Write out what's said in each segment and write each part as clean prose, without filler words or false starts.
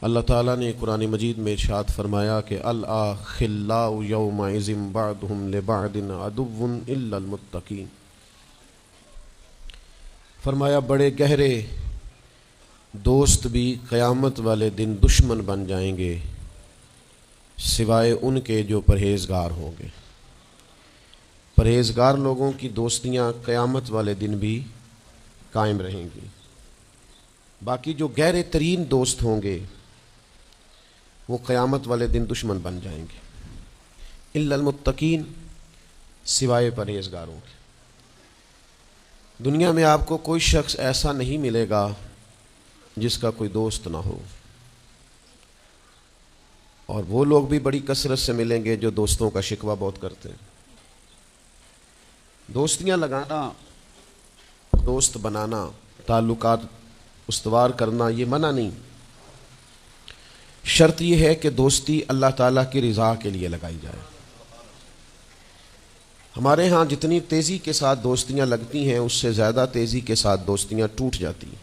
اللہ تعالیٰ نے قرآن مجید میں ارشاد فرمایا کہ الأخلاء یومئذ بعضهم لبعض عدو الا المتقین۔ فرمایا بڑے گہرے دوست بھی قیامت والے دن دشمن بن جائیں گے سوائے ان کے جو پرہیزگار ہوں گے۔ پرہیزگار لوگوں کی دوستیاں قیامت والے دن بھی قائم رہیں گی، باقی جو گہرے ترین دوست ہوں گے وہ قیامت والے دن دشمن بن جائیں گے۔ الا المتقین، سوائے پرہیزگاروں کے۔ دنیا میں آپ کو کوئی شخص ایسا نہیں ملے گا جس کا کوئی دوست نہ ہو، اور وہ لوگ بھی بڑی کثرت سے ملیں گے جو دوستوں کا شکوہ بہت کرتے ہیں۔ دوستیاں لگانا، دوست بنانا، تعلقات استوار کرنا یہ منع نہیں، شرط یہ ہے کہ دوستی اللہ تعالیٰ کی رضا کے لیے لگائی جائے۔ ہمارے ہاں جتنی تیزی کے ساتھ دوستیاں لگتی ہیں اس سے زیادہ تیزی کے ساتھ دوستیاں ٹوٹ جاتی ہیں۔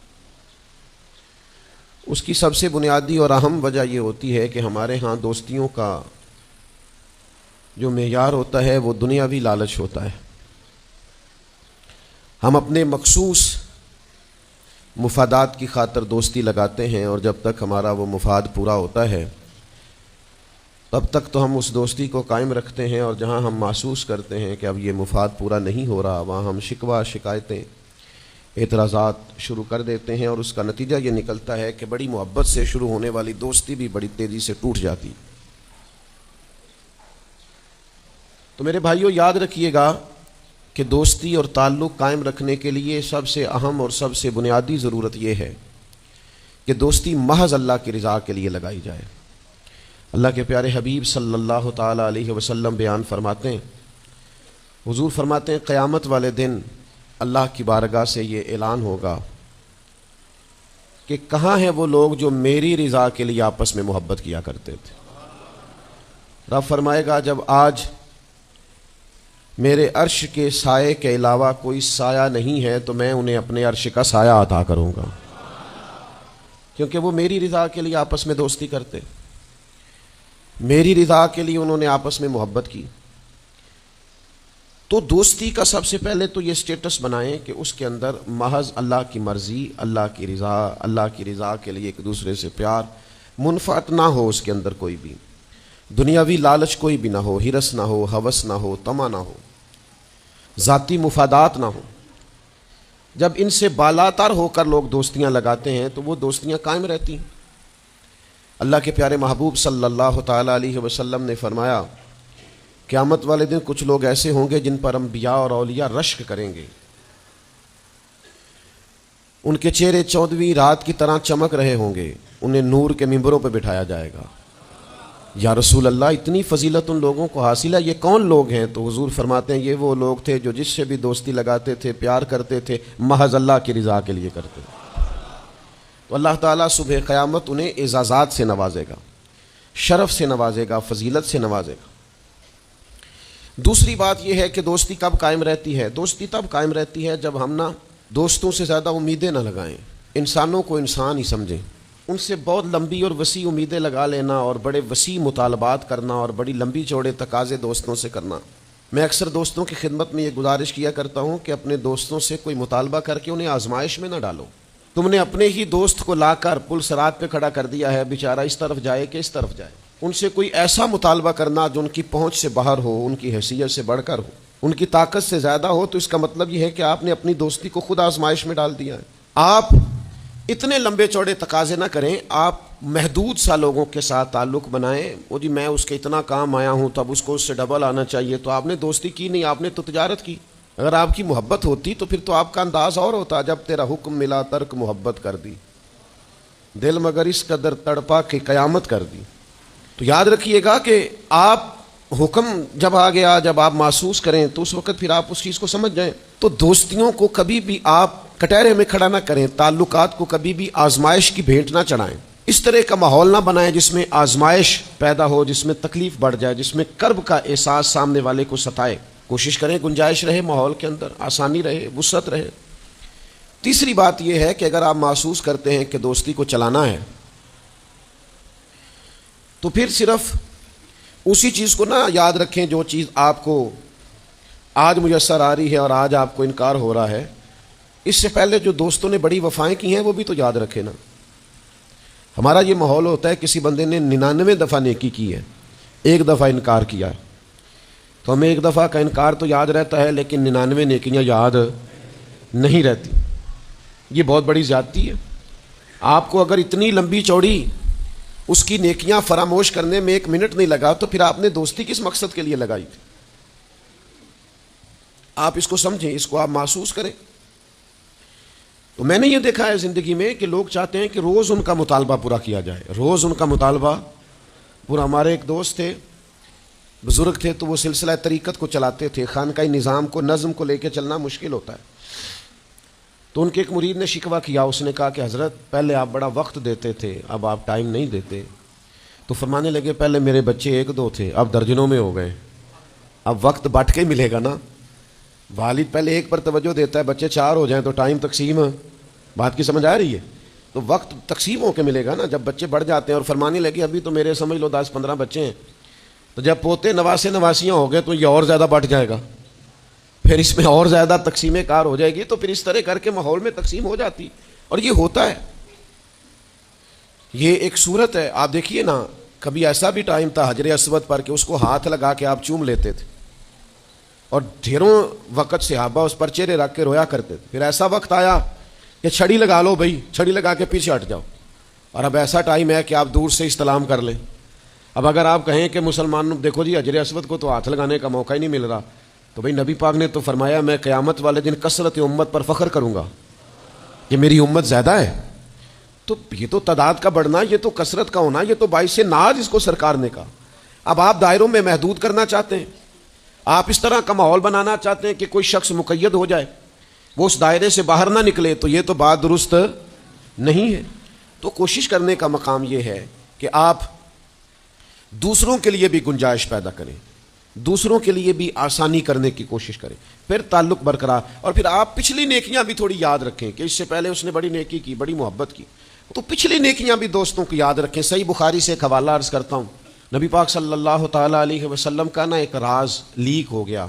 اس کی سب سے بنیادی اور اہم وجہ یہ ہوتی ہے کہ ہمارے ہاں دوستیوں کا جو معیار ہوتا ہے وہ دنیاوی لالچ ہوتا ہے۔ ہم اپنے مخصوص مفادات کی خاطر دوستی لگاتے ہیں، اور جب تک ہمارا وہ مفاد پورا ہوتا ہے تب تک تو ہم اس دوستی کو قائم رکھتے ہیں، اور جہاں ہم محسوس کرتے ہیں کہ اب یہ مفاد پورا نہیں ہو رہا وہاں ہم شکوہ، شکایتیں، اعتراضات شروع کر دیتے ہیں، اور اس کا نتیجہ یہ نکلتا ہے کہ بڑی محبت سے شروع ہونے والی دوستی بھی بڑی تیزی سے ٹوٹ جاتی۔ تو میرے بھائیو یاد رکھیے گا کہ دوستی اور تعلق قائم رکھنے کے لیے سب سے اہم اور سب سے بنیادی ضرورت یہ ہے کہ دوستی محض اللہ کی رضا کے لیے لگائی جائے۔ اللہ کے پیارے حبیب صلی اللہ تعالیٰ علیہ وسلم بیان فرماتے ہیں، حضور فرماتے ہیں قیامت والے دن اللہ کی بارگاہ سے یہ اعلان ہوگا کہ کہاں ہیں وہ لوگ جو میری رضا کے لیے آپس میں محبت کیا کرتے تھے۔ رب فرمائے گا جب آج میرے عرش کے سائے کے علاوہ کوئی سایہ نہیں ہے تو میں انہیں اپنے عرش کا سایہ عطا کروں گا، کیونکہ وہ میری رضا کے لیے آپس میں دوستی کرتے، میری رضا کے لیے انہوں نے آپس میں محبت کی۔ تو دوستی کا سب سے پہلے تو یہ سٹیٹس بنائیں کہ اس کے اندر محض اللہ کی مرضی، اللہ کی رضا کے لیے ایک دوسرے سے پیار، منفعت نہ ہو اس کے اندر کوئی بھی، دنیاوی لالچ کوئی بھی نہ ہو، ہرس نہ ہو، ہوس نہ ہو، طمع نہ ہو، ذاتی مفادات نہ ہو۔ جب ان سے بالاتر ہو کر لوگ دوستیاں لگاتے ہیں تو وہ دوستیاں قائم رہتی ہیں۔ اللہ کے پیارے محبوب صلی اللہ تعالیٰ علیہ وسلم نے فرمایا قیامت والے دن کچھ لوگ ایسے ہوں گے جن پر انبیاء اور اولیاء رشک کریں گے، ان کے چہرے 14ویں رات کی طرح چمک رہے ہوں گے، انہیں نور کے ممبروں پہ بٹھایا جائے گا۔ یا رسول اللہ اتنی فضیلت ان لوگوں کو حاصل ہے، یہ کون لوگ ہیں؟ تو حضور فرماتے ہیں یہ وہ لوگ تھے جو جس سے بھی دوستی لگاتے تھے، پیار کرتے تھے، محض اللہ کی رضا کے لیے کرتے تھے۔ تو اللہ تعالیٰ صبح قیامت انہیں اعزازات سے نوازے گا، شرف سے نوازے گا، فضیلت سے نوازے گا۔ دوسری بات یہ ہے کہ دوستی کب قائم رہتی ہے؟ دوستی تب قائم رہتی ہے جب ہم نا دوستوں سے زیادہ امیدیں نہ لگائیں، انسانوں کو انسان ہی سمجھیں۔ ان سے بہت لمبی اور وسیع امیدیں لگا لینا اور بڑے وسیع مطالبات کرنا اور بڑی لمبی چوڑے تقاضے دوستوں سے کرنا۔ میں اکثر دوستوں کی خدمت میں یہ گزارش کیا کرتا ہوں کہ اپنے دوستوں سے کوئی مطالبہ کر کے انہیں آزمائش میں نہ ڈالو۔ تم نے اپنے ہی دوست کو لا کر پل صراط پہ کھڑا کر دیا ہے، بیچارہ اس طرف جائے کہ اس طرف جائے۔ ان سے کوئی ایسا مطالبہ کرنا جو ان کی پہنچ سے باہر ہو، ان کی حیثیت سے بڑھ کر ہو، ان کی طاقت سے زیادہ ہو، تو اس کا مطلب یہ ہے کہ آپ نے اپنی دوستی کو خود آزمائش میں ڈال دیا ہے۔ آپ اتنے لمبے چوڑے تقاضے نہ کریں، آپ محدود سا لوگوں کے ساتھ تعلق بنائیں۔ وہ جی میں اس کے اتنا کام آیا ہوں تو اب اس کو اس سے ڈبل آنا چاہیے، تو آپ نے دوستی کی نہیں، آپ نے تو تجارت کی۔ اگر آپ کی محبت ہوتی تو پھر تو آپ کا انداز اور ہوتا، جب تیرا حکم ملا ترک محبت کر دی، دل مگر اس قدر تڑپا کہ قیامت کر دی۔ تو یاد رکھیے گا کہ آپ حکم جب آ گیا، جب آپ محسوس کریں تو اس وقت پھر آپ اس چیز کو سمجھ جائیں۔ تو دوستیوں کو کبھی بھی آپ کٹہرے میں کھڑا نہ کریں، تعلقات کو کبھی بھی آزمائش کی بھیٹ نہ چڑھائیں، اس طرح کا ماحول نہ بنائیں جس میں آزمائش پیدا ہو، جس میں تکلیف بڑھ جائے، جس میں کرب کا احساس سامنے والے کو ستائے۔ کوشش کریں گنجائش رہے ماحول کے اندر، آسانی رہے، وسعت رہے۔ تیسری بات یہ ہے کہ اگر آپ محسوس کرتے ہیں کہ دوستی کو چلانا ہے تو پھر صرف اسی چیز کو نہ یاد رکھیں جو چیز آپ کو آج میسر آ رہی ہے اور آج آپ کو انکار ہو رہا ہے. اس سے پہلے جو دوستوں نے بڑی وفائیں کی ہیں وہ بھی تو یاد رکھے نا. ہمارا یہ ماحول ہوتا ہے کسی بندے نے 99 دفعہ نیکی کی ہے، ایک دفعہ انکار کیا ہے، تو ہمیں ایک دفعہ کا انکار تو یاد رہتا ہے لیکن 99 نیکیاں یاد نہیں رہتی. یہ بہت بڑی زیادتی ہے. آپ کو اگر اتنی لمبی چوڑی اس کی نیکیاں فراموش کرنے میں 1 منٹ نہیں لگا تو پھر آپ نے دوستی کس مقصد کے لیے لگائی تھی؟ آپ اس کو سمجھیں، اس کو آپ محسوس کریں. تو میں نے یہ دیکھا ہے زندگی میں کہ لوگ چاہتے ہیں کہ روز ان کا مطالبہ پورا کیا جائے، روز ان کا مطالبہ پورا. ہمارے ایک دوست تھے، بزرگ تھے، تو وہ سلسلہ طریقت کو چلاتے تھے. خانقاہ نظام کو، نظم کو لے کے چلنا مشکل ہوتا ہے. تو ان کے ایک مرید نے شکوہ کیا. اس نے کہا کہ حضرت پہلے آپ بڑا وقت دیتے تھے، اب آپ ٹائم نہیں دیتے. تو فرمانے لگے پہلے میرے بچے 1-2 تھے، اب درجنوں میں ہو گئے، اب وقت بانٹ کے ملے گا نا. والد پہلے ایک پر توجہ دیتا ہے، بچے 4 ہو جائیں تو ٹائم تقسیم، بات کی سمجھ آ رہی ہے؟ تو وقت تقسیم ہو کے ملے گا نا جب بچے بڑھ جاتے ہیں. اور فرمانے لگے ابھی تو میرے سمجھ لو 10-15 بچے ہیں، تو جب پوتے نواسے نواسیاں ہو گئے تو یہ اور زیادہ بڑھ جائے گا، پھر اس میں اور زیادہ تقسیم کار ہو جائے گی. تو پھر اس طرح کر کے ماحول میں تقسیم ہو جاتی. اور یہ ہوتا ہے، یہ ایک صورت ہے. آپ دیکھیے نا، کبھی ایسا بھی ٹائم تھا حجر اسود پر کہ اس کو ہاتھ لگا کے آپ چوم لیتے تھے، اور ڈھیروں وقت صحابہ اس پر چہرے رکھ کے رویا کرتے تھے. پھر ایسا وقت آیا کہ چھڑی لگا لو بھائی، چھڑی لگا کے پیچھے ہٹ جاؤ. اور اب ایسا ٹائم ہے کہ آپ دور سے استلام کر لیں. اب اگر آپ کہیں کہ مسلمان دیکھو جی حجر اسود کو تو ہاتھ لگانے کا موقع ہی نہیں مل رہا، تو بھائی نبی پاک نے تو فرمایا میں قیامت والے دن کثرت امت پر فخر کروں گا کہ میری امت زیادہ ہے. تو یہ تو تعداد کا بڑھنا، یہ تو کثرت کا ہونا، یہ تو باعث ناز اس کو سرکار نے کہا. اب آپ دائروں میں محدود کرنا چاہتے ہیں، آپ اس طرح کا ماحول بنانا چاہتے ہیں کہ کوئی شخص مقید ہو جائے، وہ اس دائرے سے باہر نہ نکلے، تو یہ تو بات درست نہیں ہے. تو کوشش کرنے کا مقام یہ ہے کہ آپ دوسروں کے لیے بھی گنجائش پیدا کریں، دوسروں کے لیے بھی آسانی کرنے کی کوشش کریں، پھر تعلق برقرار. اور پھر آپ پچھلی نیکیاں بھی تھوڑی یاد رکھیں کہ اس سے پہلے اس نے بڑی نیکی کی، بڑی محبت کی، تو پچھلی نیکیاں بھی دوستوں کو یاد رکھیں. صحیح بخاری سے ایک حوالہ عرض کرتا ہوں. نبی پاک صلی اللہ تعالیٰ علیہ وسلم کا نا ایک راز لیک ہو گیا.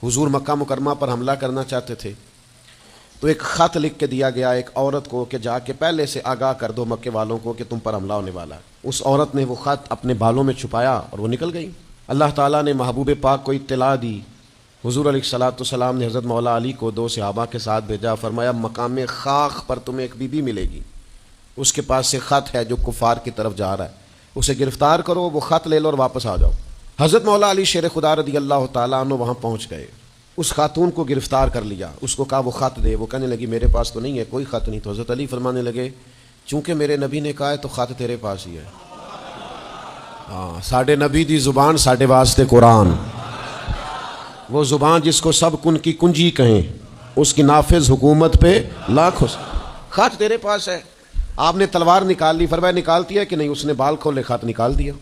حضور مکہ مکرمہ پر حملہ کرنا چاہتے تھے، تو ایک خط لکھ کے دیا گیا ایک عورت کو کہ جا کے پہلے سے آگاہ کر دو مکے والوں کو کہ تم پر حملہ ہونے والا ہے. اس عورت نے وہ خط اپنے بالوں میں چھپایا اور وہ نکل گئی. اللہ تعالیٰ نے محبوب پاک کو اطلاع دی. حضور علیہ الصلوۃ والسلام نے حضرت مولا علی کو 2 صحابہ کے ساتھ بھیجا. فرمایا مقام خاک پر تمہیں ایک بی بی ملے گی، اس کے پاس سے خط ہے جو کفار کی طرف جا رہا ہے، اسے گرفتار کرو، وہ خط لے لو اور واپس آ جاؤ. حضرت مولا علی شیر خدا رضی اللہ تعالیٰ عنہ وہاں پہنچ گئے. اس خاتون کو گرفتار کر لیا، اس کو کہا وہ خط دے. وہ کہنے لگی میرے پاس تو نہیں ہے، کوئی خط نہیں. تو حضرت علی فرمانے لگے چونکہ میرے نبی نے کہا ہے تو خط تیرے پاس ہی ہے. ہاں، ساڈے نبی دی زبان ساڈے واسطے قرآن، وہ زبان جس کو سب کن کی کنجی کہیں، اس کی نافذ حکومت پہ لاکھ. خط تیرے پاس ہے. آپ نے تلوار نکال لی. فرمایا نکالتی ہے کہ نہیں؟ اس نے بال کھولے، خط نکال دیا.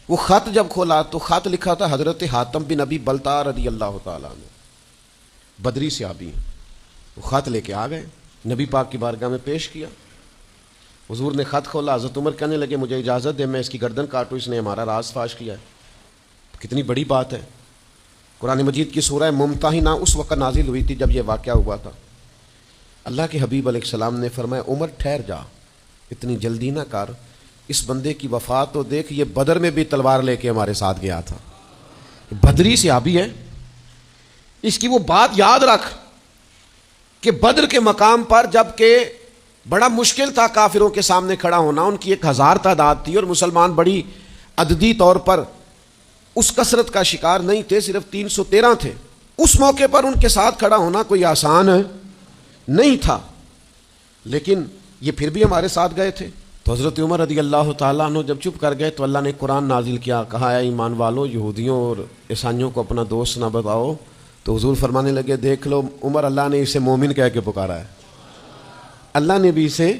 وہ خط جب کھولا تو خط لکھا تھا حضرت حاتم بن ابی بلتع رضی اللہ تعالیٰ عنہ، بدری صحابی ہیں. وہ خط لے کے آ گئے، نبی پاک کی بارگاہ میں پیش کیا. حضور نے خط کھولا. حضرت عمر کہنے لگے مجھے اجازت دے میں اس کی گردن کاٹوں، اس نے ہمارا راز فاش کیا ہے. کتنی بڑی بات ہے. قرآن مجید کی سورہ ممتحنہ اس وقت نازل ہوئی تھی جب یہ واقعہ ہوا تھا. اللہ کے حبیب علیہ السلام نے فرمایا عمر ٹھہر جا، اتنی جلدی نہ کر، اس بندے کی وفات تو دیکھ، یہ بدر میں بھی تلوار لے کے ہمارے ساتھ گیا تھا، بدری صحابی ہے. اس کی وہ بات یاد رکھ کہ بدر کے مقام پر جب کہ بڑا مشکل تھا کافروں کے سامنے کھڑا ہونا، ان کی 1000 تعداد تھی اور مسلمان بڑی عددی طور پر اس کثرت کا شکار نہیں تھے، صرف 313 تھے. اس موقع پر ان کے ساتھ کھڑا ہونا کوئی آسان نہیں تھا، لیکن یہ پھر بھی ہمارے ساتھ گئے تھے. تو حضرت عمر رضی اللہ تعالیٰ عنہ جب چپ کر گئے تو اللہ نے قرآن نازل کیا، کہا اے ایمان والو یہودیوں اور عیسائیوں کو اپنا دوست نہ بتاؤ. تو حضور فرمانے لگے دیکھ لو عمر، اللہ نے اسے مومن کہہ کے پکارا ہے، اللہ نے بھی اسے.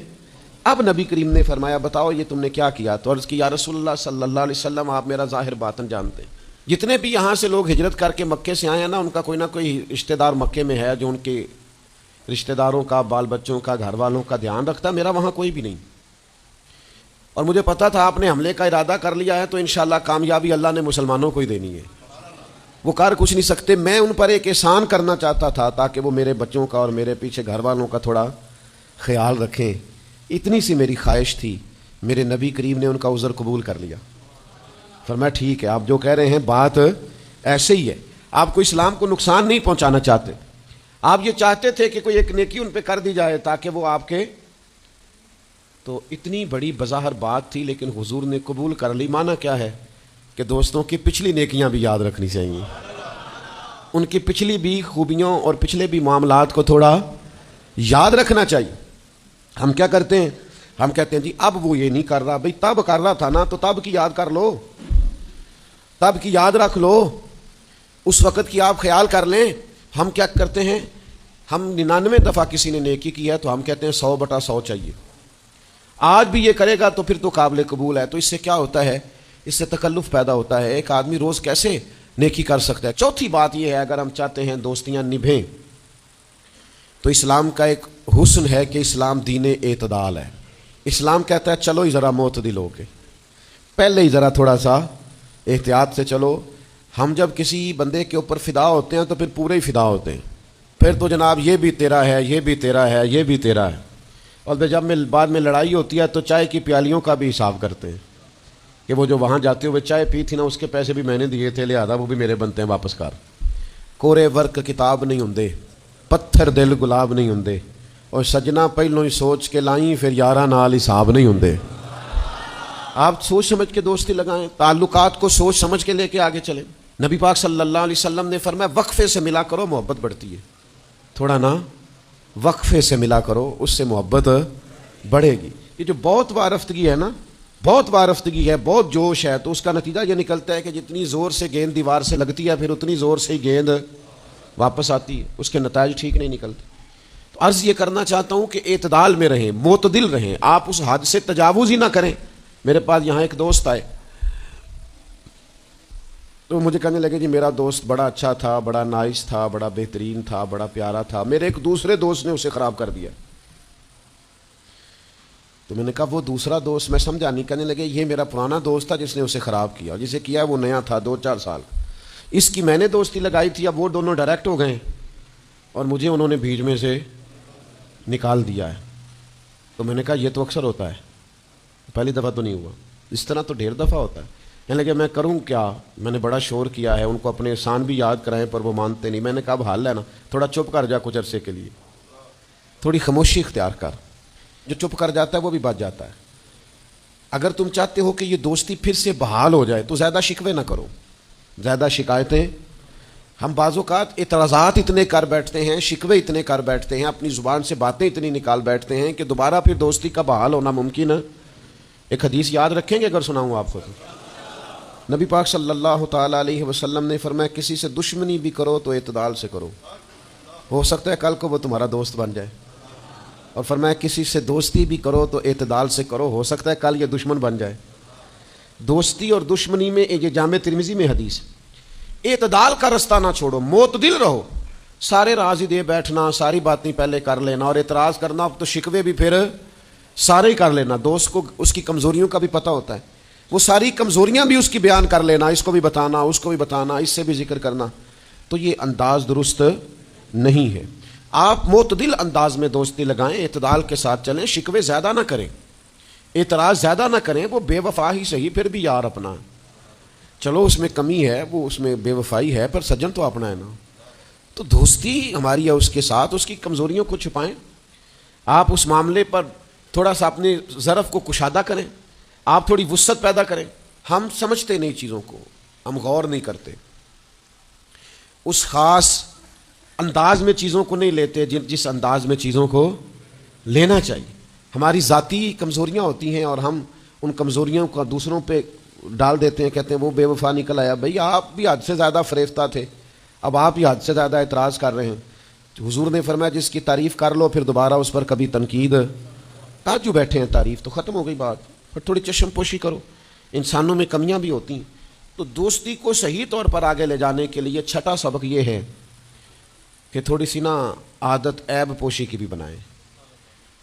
اب نبی کریم نے فرمایا بتاؤ یہ تم نے کیا کیا؟ تو عرض کی یا رسول اللہ صلی اللہ علیہ وسلم آپ میرا ظاہر باطن جانتے ہیں. جتنے بھی یہاں سے لوگ ہجرت کر کے مکے سے آئے ہیں نا، ان کا کوئی نہ کوئی رشتہ دار مکے میں ہے جو ان کے رشتہ داروں کا، بال بچوں کا، گھر والوں کا دھیان رکھتا. میرا وہاں کوئی بھی نہیں. اور مجھے پتا تھا آپ نے حملے کا ارادہ کر لیا ہے تو انشاءاللہ کامیابی اللہ نے مسلمانوں کو ہی دینی ہے، وہ کر کچھ نہیں سکتے. میں ان پر ایک احسان کرنا چاہتا تھا تاکہ وہ میرے بچوں کا اور میرے پیچھے گھر والوں کا تھوڑا خیال رکھیں. اتنی سی میری خواہش تھی. میرے نبی کریم نے ان کا عذر قبول کر لیا. فرمایا ٹھیک ہے، آپ جو کہہ رہے ہیں بات ایسے ہی ہے، آپ کو اسلام کو نقصان نہیں پہنچانا چاہتے، آپ یہ چاہتے تھے کہ کوئی ایک نیکی ان پہ کر دی جائے تاکہ وہ آپ کے. تو اتنی بڑی بظاہر بات تھی لیکن حضور نے قبول کر لی. معنی کیا ہے کہ دوستوں کی پچھلی نیکیاں بھی یاد رکھنی چاہیے، ان کی پچھلی بھی خوبیوں اور پچھلے بھی معاملات کو تھوڑا یاد رکھنا چاہیے. ہم کیا کرتے ہیں؟ ہم کہتے ہیں جی اب وہ یہ نہیں کر رہا، بھئی تب کر رہا تھا نا تو تب کی یاد کر لو، تب کی یاد رکھ لو، اس وقت کی آپ خیال کر لیں. ہم کیا کرتے ہیں؟ ہم 99 دفعہ کسی نے نیکی کی ہے تو ہم کہتے ہیں 100/100 چاہیے، آج بھی یہ کرے گا تو پھر تو قابل قبول ہے. تو اس سے کیا ہوتا ہے؟ اس سے تکلف پیدا ہوتا ہے. ایک آدمی روز کیسے نیکی کر سکتا ہے؟ چوتھی بات یہ ہے، اگر ہم چاہتے ہیں دوستیاں نبھیں تو اسلام کا ایک حسن ہے کہ اسلام دین اعتدال ہے. اسلام کہتا ہے چلو ہی ذرا معتدل ہو کے، پہلے ہی ذرا تھوڑا سا احتیاط سے چلو. ہم جب کسی بندے کے اوپر فدا ہوتے ہیں تو پھر پورے ہی فدا ہوتے ہیں، پھر تو جناب یہ بھی تیرا ہے، یہ بھی تیرا ہے، یہ بھی تیرا ہے. اور جب بعد میں لڑائی ہوتی ہے تو چائے کی پیالیوں کا بھی حساب کرتے ہیں کہ وہ جو وہاں جاتے ہوئے چائے پی تھی نا اس کے پیسے بھی میں نے دیے تھے، لہذا وہ بھی میرے بنتے ہیں واپس کر. کورے ورک کتاب نہیں ہوندے، پتھر دل گلاب نہیں ہوندے، اور سجنا پہلوں ہی سوچ کے لائیں پھر یاراں نال حساب نہیں ہوندے. آپ سوچ سمجھ کے دوستی لگائیں، تعلقات کو سوچ سمجھ کے لے کے آگے چلیں. نبی پاک صلی اللہ علیہ وسلم نے فرمایا وقفے سے ملا کرو محبت بڑھتی ہے. تھوڑا نا وقفے سے ملا کرو، اس سے محبت بڑھے گی. یہ جو بہت وارفتگی ہے نا، بہت وارفتگی ہے، بہت جوش ہے، تو اس کا نتیجہ یہ نکلتا ہے کہ جتنی زور سے گیند دیوار سے لگتی ہے پھر اتنی زور سے ہی گیند واپس آتی ہے، اس کے نتائج ٹھیک نہیں نکلتے. تو عرض یہ کرنا چاہتا ہوں کہ اعتدال میں رہیں، معتدل رہیں، آپ اس حد سے تجاوز ہی نہ کریں. میرے پاس یہاں ایک دوست آئے تو مجھے کہنے لگے جی میرا دوست بڑا اچھا تھا، بڑا نائس تھا، بڑا بہترین تھا، بڑا پیارا تھا، میرے ایک دوسرے دوست نے اسے خراب کر دیا. تو میں نے کہا وہ دوسرا دوست؟ میں سمجھا نہیں. کہنے لگے یہ میرا پرانا دوست تھا جس نے اسے خراب کیا، اور جسے کیا وہ نیا تھا 2-4 سال. اس کی میں نے دوستی لگائی تھی، اب وہ دونوں ڈائریکٹ ہو گئے اور مجھے انہوں نے بیچ میں سے نکال دیا ہے. تو میں نے کہا یہ تو اکثر ہوتا ہے، پہلی دفعہ تو نہیں ہوا، اس طرح تو ڈھیر دفعہ ہوتا ہے. کہنے لگے میں کروں کیا؟ میں نے بڑا شور کیا ہے، ان کو اپنے احسان بھی یاد کرائیں پر وہ مانتے نہیں. میں نے کہا اب حال ہے نا، تھوڑا چپ کر جا کچھ عرصے کے لیے، تھوڑی خاموشی اختیار کر. جو چپ کر جاتا ہے وہ بھی بچ جاتا ہے. اگر تم چاہتے ہو کہ یہ دوستی پھر سے بحال ہو جائے تو زیادہ شکوے نہ کرو، زیادہ شکایتیں. ہم بعض اوقات اعتراضات اتنے کر بیٹھتے ہیں، شکوے اتنے کر بیٹھتے ہیں، اپنی زبان سے باتیں اتنی نکال بیٹھتے ہیں کہ دوبارہ پھر دوستی کا بحال ہونا ممکن ہے. ایک حدیث یاد رکھیں گے اگر سناؤں آپ کو تو؟ نبی پاک صلی اللہ تعالیٰ علیہ وسلم نے فرمایا کسی سے دشمنی بھی کرو تو اعتدال سے کرو، ہو سکتا ہے کل کو وہ تمہارا دوست بن جائے. اور فرمایا کسی سے دوستی بھی کرو تو اعتدال سے کرو، ہو سکتا ہے کل یہ دشمن بن جائے. دوستی اور دشمنی میں یہ جامع ترمذی میں حدیث، اعتدال کا رستہ نہ چھوڑو، معتدل رہو. سارے راز ہی دے بیٹھنا، ساری باتیں پہلے کر لینا اور اعتراض کرنا، اب تو شکوے بھی پھر سارے ہی کر لینا. دوست کو اس کی کمزوریوں کا بھی پتہ ہوتا ہے، وہ ساری کمزوریاں بھی اس کی بیان کر لینا، اس کو بھی بتانا، اس کو بھی بتانا، اس سے بھی ذکر کرنا. تو یہ انداز درست نہیں ہے. آپ معتدل انداز میں دوستی لگائیں، اعتدال کے ساتھ چلیں، شکوے زیادہ نہ کریں، اعتراض زیادہ نہ کریں. وہ بے وفا ہی صحیح پھر بھی یار اپنا، چلو اس میں کمی ہے، وہ اس میں بے وفائی ہے، پر سجن تو اپنا ہے نا. تو دوستی ہماری ہے اس کے ساتھ، اس کی کمزوریوں کو چھپائیں. آپ اس معاملے پر تھوڑا سا اپنے ظرف کو کشادہ کریں، آپ تھوڑی وسعت پیدا کریں. ہم سمجھتے نہیں چیزوں کو، ہم غور نہیں کرتے، اس خاص انداز میں چیزوں کو نہیں لیتے جس انداز میں چیزوں کو لینا چاہیے. ہماری ذاتی کمزوریاں ہوتی ہیں اور ہم ان کمزوریوں کا دوسروں پہ ڈال دیتے ہیں، کہتے ہیں وہ بے وفا نکل آیا. بھئی آپ بھی حد سے زیادہ فریفتہ تھے، اب آپ ہی حد سے زیادہ اعتراض کر رہے ہیں. حضور نے فرمایا جس کی تعریف کر لو پھر دوبارہ اس پر کبھی تنقید، جو بیٹھے ہیں تعریف تو ختم ہو گئی بات. پھر تھوڑی چشم پوشی کرو، انسانوں میں کمیاں بھی ہوتی ہیں. تو دوستی کو صحیح طور پر آگے لے جانے کے لیے چھٹا سبق یہ ہے کہ تھوڑی سی نا عادت عیب پوشی کی بھی بنائیں.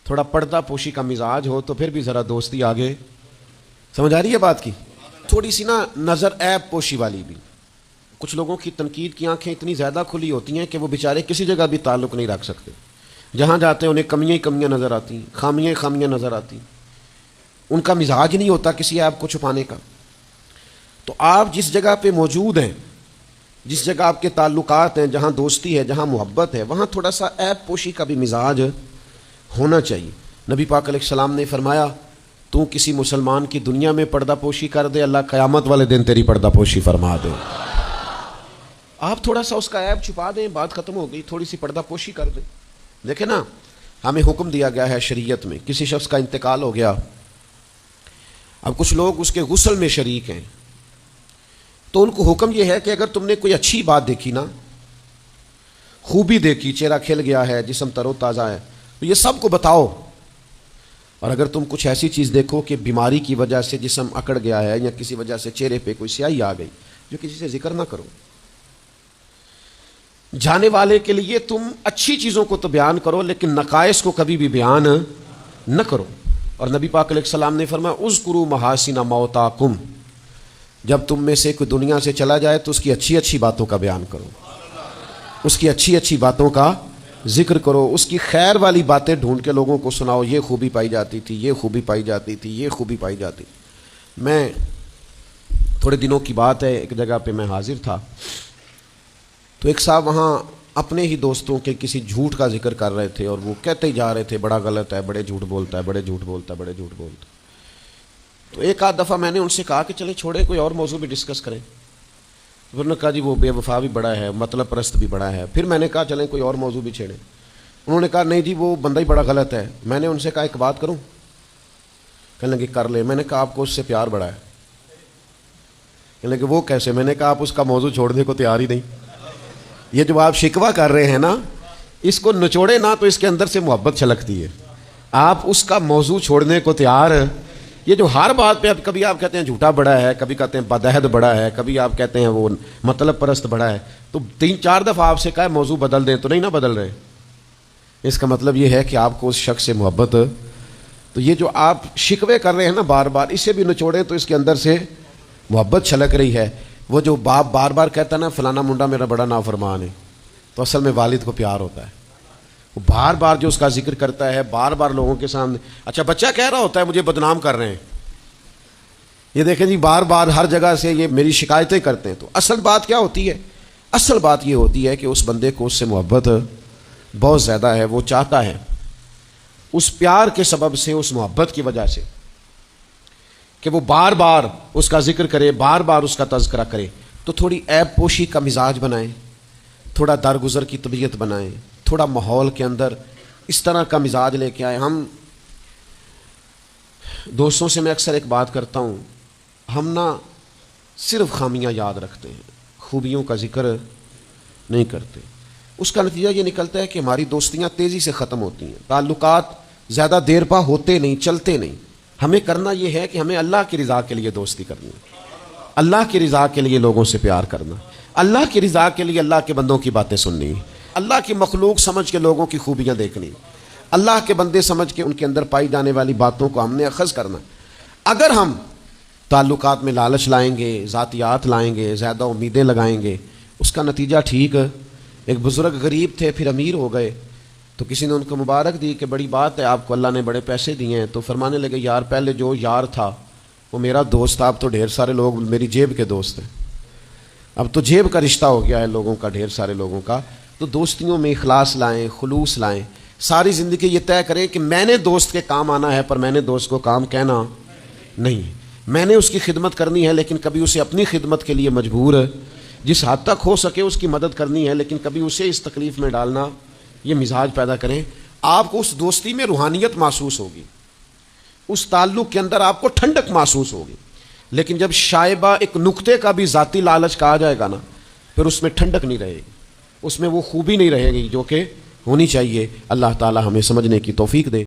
تھوڑا پردہ پوشی کا مزاج ہو تو پھر بھی ذرا دوستی آگے سمجھ آ رہی ہے بات کی؟ تھوڑی سی نا نظر عیب پوشی والی بھی. کچھ لوگوں کی تنقید کی آنکھیں اتنی زیادہ کھلی ہوتی ہیں کہ وہ بیچارے کسی جگہ بھی تعلق نہیں رکھ سکتے. جہاں جاتے ہیں انہیں کمیاں ہی کمیاں نظر آتی ہیں، خامیاں ہی خامیاں نظر آتی ہیں. ان کا مزاج نہیں ہوتا کسی عیب کو چھپانے کا. تو آپ جس جگہ پہ موجود ہیں، جس جگہ آپ کے تعلقات ہیں، جہاں دوستی ہے، جہاں محبت ہے، وہاں تھوڑا سا عیب پوشی کا بھی مزاج ہونا چاہیے. نبی پاک علیہ السلام نے فرمایا تو کسی مسلمان کی دنیا میں پردہ پوشی کر دے، اللہ قیامت والے دن تیری پردہ پوشی فرما دے. آپ تھوڑا سا اس کا عیب چھپا دیں، بات ختم ہو گئی. تھوڑی سی پردہ پوشی کر دیں. دیکھیں نا، ہمیں حکم دیا گیا ہے شریعت میں، کسی شخص کا انتقال ہو گیا، اب کچھ لوگ اس کے غسل میں شریک ہیں، تو ان کو حکم یہ ہے کہ اگر تم نے کوئی اچھی بات دیکھی نا، خوبی دیکھی، چہرہ کھل گیا ہے، جسم تر و تازہ ہے، تو یہ سب کو بتاؤ. اور اگر تم کچھ ایسی چیز دیکھو کہ بیماری کی وجہ سے جسم اکڑ گیا ہے یا کسی وجہ سے چہرے پہ کوئی سیاہی آ گئی، جو کسی سے ذکر نہ کرو. جانے والے کے لیے تم اچھی چیزوں کو تو بیان کرو، لیکن نقائص کو کبھی بھی بیان نہ کرو. اور نبی پاک علیہ السلام نے فرمایا اذکروا محاسن موتاکم، جب تم میں سے کوئی دنیا سے چلا جائے تو اس کی اچھی اچھی باتوں کا بیان کرو، اس کی اچھی اچھی باتوں کا ذکر کرو، اس کی خیر والی باتیں ڈھونڈ کے لوگوں کو سناؤ. یہ خوبی پائی جاتی تھی، یہ خوبی پائی جاتی تھی، یہ خوبی پائی جاتی. میں تھوڑے دنوں کی بات ہے، ایک جگہ پہ میں حاضر تھا، تو ایک صاحب وہاں اپنے ہی دوستوں کے کسی جھوٹ کا ذکر کر رہے تھے، اور وہ کہتے ہی جا رہے تھے بڑا غلط ہے، بڑے جھوٹ بولتا ہے، بڑے جھوٹ بولتا ہے، بڑے جھوٹ بولتا ہے. تو ایک آدھ دفعہ میں نے ان سے کہا کہ چلیں چھوڑیں، کوئی اور موضوع بھی ڈسکس کریں. پھر انہوں نے کہا جی وہ بے وفا بھی بڑا ہے، مطلب پرست بھی بڑا ہے. پھر میں نے کہا چلیں کوئی اور موضوع بھی چھیڑیں. انہوں نے کہا نہیں جی وہ بندہ ہی بڑا غلط ہے. میں نے ان سے کہا ایک بات کروں؟ کہنے لگے کر لے. میں نے کہا آپ کو اس سے پیار بڑا ہے. کہنے لگے وہ کیسے؟ میں نے کہا آپ اس کا موضوع چھوڑنے کو تیار ہی نہیں. یہ جو آپ شکوہ کر رہے ہیں نا، اس کو نچوڑے نہ تو اس کے اندر سے محبت چھلکتی ہے. آپ اس کا موضوع چھوڑنے کو تیار. یہ جو ہر بات پہ کبھی آپ کہتے ہیں جھوٹا بڑا ہے، کبھی کہتے ہیں بدعہد بڑا ہے، کبھی آپ کہتے ہیں وہ مطلب پرست بڑا ہے، تو 3-4 دفعہ آپ سے کہا موضوع بدل دیں تو نہیں نہ بدل رہے. اس کا مطلب یہ ہے کہ آپ کو اس شخص سے محبت. تو یہ جو آپ شکوے کر رہے ہیں نا بار بار، اسے بھی نچوڑیں تو اس کے اندر سے محبت چھلک رہی ہے. وہ جو باپ بار بار کہتا ہے نا فلانا منڈا میرا بڑا نافرمان ہے، تو اصل میں والد کو پیار ہوتا ہے. وہ بار بار جو اس کا ذکر کرتا ہے، بار بار لوگوں کے سامنے. اچھا بچہ کہہ رہا ہوتا ہے مجھے بدنام کر رہے ہیں، یہ دیکھیں جی بار بار ہر جگہ سے یہ میری شکایتیں کرتے ہیں. تو اصل بات کیا ہوتی ہے؟ اصل بات یہ ہوتی ہے کہ اس بندے کو اس سے محبت بہت زیادہ ہے. وہ چاہتا ہے اس پیار کے سبب سے، اس محبت کی وجہ سے، کہ وہ بار بار اس کا ذکر کرے، بار بار اس کا تذکرہ کرے. تو تھوڑی عیب پوشی کا مزاج بنائیں، تھوڑا درگزر کی طبیعت بنائیں، تھوڑا ماحول کے اندر اس طرح کا مزاج لے کے آئیں. ہم دوستوں سے میں اکثر ایک بات کرتا ہوں، ہم نا صرف خامیاں یاد رکھتے ہیں، خوبیوں کا ذکر نہیں کرتے. اس کا نتیجہ یہ نکلتا ہے کہ ہماری دوستیاں تیزی سے ختم ہوتی ہیں، تعلقات زیادہ دیر پا ہوتے نہیں، چلتے نہیں. ہمیں کرنا یہ ہے کہ ہمیں اللہ کی رضا کے لیے دوستی کرنی، اللہ کی رضا کے لیے لوگوں سے پیار کرنا، اللہ کی رضا کے لیے اللہ کے بندوں کی باتیں سننی، اللہ کی مخلوق سمجھ کے لوگوں کی خوبیاں دیکھنی، اللہ کے بندے سمجھ کے ان کے اندر پائی جانے والی باتوں کو ہم نے اخذ کرنا. اگر ہم تعلقات میں لالچ لائیں گے، ذاتیات لائیں گے، زیادہ امیدیں لگائیں گے، اس کا نتیجہ ٹھیک. ایک بزرگ غریب تھے، پھر امیر ہو گئے، تو کسی نے ان کو مبارک دی کہ بڑی بات ہے، آپ کو اللہ نے بڑے پیسے دیے ہیں. تو فرمانے لگے یار پہلے جو یار تھا وہ میرا دوست تھا، اب تو ڈھیر سارے لوگ میری جیب کے دوست ہیں، اب تو جیب کا رشتہ ہو گیا ہے لوگوں کا، ڈھیر سارے لوگوں کا. تو دوستیوں میں اخلاص لائیں، خلوص لائیں. ساری زندگی یہ طے کریں کہ میں نے دوست کے کام آنا ہے، پر میں نے دوست کو کام کہنا نہیں. میں نے اس کی خدمت کرنی ہے، لیکن کبھی اسے اپنی خدمت کے لیے مجبور جس حد تک ہو سکے اس کی مدد کرنی ہے، لیکن کبھی اسے اس تکلیف میں ڈالنا. یہ مزاج پیدا کریں. آپ کو اس دوستی میں روحانیت محسوس ہوگی، اس تعلق کے اندر آپ کو ٹھنڈک محسوس ہوگی. لیکن جب شائبہ ایک نقطے کا بھی ذاتی لالچ کہا جائے گا نا، پھر اس میں ٹھنڈک نہیں رہے گی، اس میں وہ خوبی نہیں رہے گی جو کہ ہونی چاہیے. اللہ تعالی ہمیں سمجھنے کی توفیق دے.